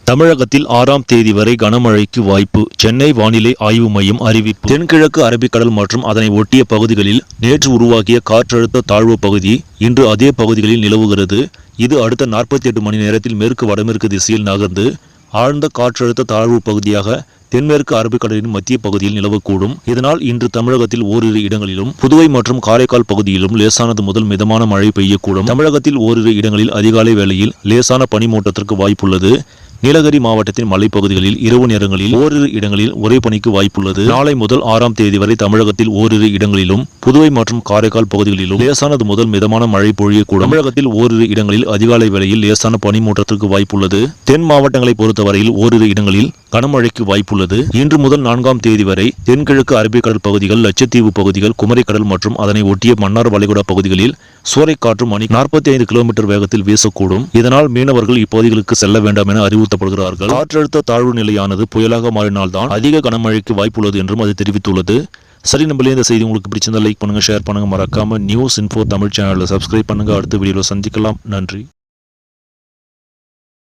தமிழகத்தில் 6ஆம் தேதி வரை கனமழைக்கு வாய்ப்பு. சென்னை வானிலை ஆய்வு மையம் அறிவிப்பு. தென்கிழக்கு அரபிக்கடல் மற்றும் அதனை ஒட்டிய பகுதிகளில் நேற்று உருவாகிய காற்றழுத்த தாழ்வு பகுதி இன்று அதே பகுதிகளில் நிலவுகிறது. இது அடுத்த 48 மணி நேரத்தில் மேற்கு வடமேற்கு திசையில் நகர்ந்து ஆழ்ந்த காற்றழுத்த தாழ்வு பகுதியாக தென்மேற்கு அரபிக்கடலின் மத்திய பகுதியில் நிலவக்கூடும். இதனால் இன்று தமிழகத்தில் ஓரிரு இடங்களிலும் புதுவை மற்றும் காரைக்கால் பகுதியிலும் லேசானது முதல் மிதமான மழை பெய்யக்கூடும். தமிழகத்தில் ஓரிரு இடங்களில் அதிகாலை வேளையில் லேசான பனிமூட்டத்திற்கு வாய்ப்புள்ளது. நீலகிரி மாவட்டத்தின் மலைப்பகுதிகளில் இரவு நேரங்களில் ஓரிரு இடங்களில் உறைபனிக்கு வாய்ப்புள்ளது. நாளை முதல் 6ஆம் தேதி வரை தமிழகத்தில் ஓரிரு இடங்களிலும் புதுவை மற்றும் காரைக்கால் பகுதிகளிலும் லேசானது முதல் மிதமான மழை பொழியக்கூடும். தமிழகத்தில் ஓரிரு இடங்களில் அதிகாலை வேளையில் லேசான பனிமூட்டத்திற்கு வாய்ப்புள்ளது. தென் மாவட்டங்களை பொறுத்தவரையில் ஓரிரு இடங்களில் கனமழைக்கு வாய்ப்புள்ளது. இன்று முதல் 4ஆம் தேதி வரை தென்கிழக்கு அரபிக்கடல் பகுதிகள், லட்சத்தீவு பகுதிகள், குமரிக்கடல் மற்றும் அதனை ஒட்டிய மன்னார் வளைகுடா பகுதிகளில் சூறைக்காற்று மணிக்கு 45 கிலோமீட்டர் வேகத்தில் வீசக்கூடும். இதனால் மீனவர்கள் இப்பகுதிகளுக்கு செல்ல வேண்டாம் என அறிவுறுத்தப்படுகிறார்கள். காற்றழுத்த தாழ்வு நிலையானது புயலாக மாறினால்தான் அதிக கனமழைக்கு வாய்ப்புள்ளது என்றும் அது தெரிவித்துள்ளது. சரி, நம்மளே இந்த செய்தி உங்களுக்கு பிடிச்சிருந்தா லைக் பண்ணுங்க, ஷேர் பண்ணுங்க, மறக்காம நியூஸ் இன்ஃபோ தமிழ் சேனலை சப்ஸ்கிரைப் பண்ணுங்க. அடுத்த வீடியோவில் சந்திக்கலாம். நன்றி.